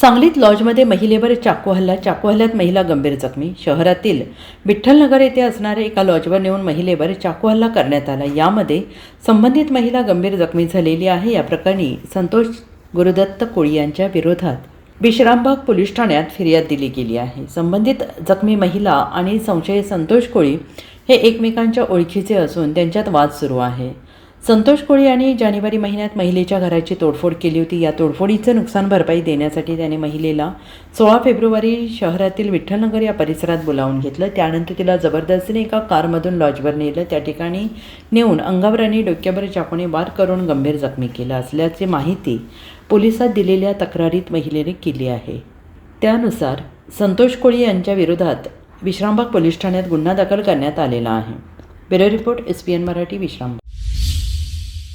सांगलीत लॉजमध्ये महिलेवर चाकू हल्ल्यात महिला गंभीर जखमी। शहरातील विठ्ठलनगर येथे असणाऱ्या एका लॉजवर नेऊन महिलेवर चाकू हल्ला करण्यात आला। यामध्ये संबंधित महिला गंभीर जखमी झालेली आहे। या प्रकरणी संतोष गुरुदत्त कोळी यांच्या विरोधात विश्रामबाग पोलीस ठाण्यात फिर्याद दिली गेली आहे। संबंधित जखमी महिला आणि संशयित संतोष कोळी हे एकमेकांच्या ओळखीचे असून त्यांच्यात वाद सुरू आहे। संतोष कोळी यांनी जानेवारी महिन्यात महिलेच्या घराची तोडफोड केली होती। या तोडफोडीचे नुकसान भरपाई देण्यासाठी त्याने महिलेला 16 फेब्रुवारी शहरातील विठ्ठलनगर या परिसरात बोलावून घेतलं। त्यानंतर तिला जबरदस्तीने एका कारमधून लॉजवर नेलं। त्या ठिकाणी नेऊन अंगावर आणि डोक्यावर चाकूने वार करून गंभीर जखमी केलं असल्याची माहिती पोलिसात दिलेल्या तक्रारीत महिलेने केली आहे। त्यानुसार संतोष कोळी यांच्या विरोधात विश्रामबाग पोलीस ठाण्यात गुन्हा दाखल करण्यात आलेला आहे। Bureau report SPN Marathi Vishrambag.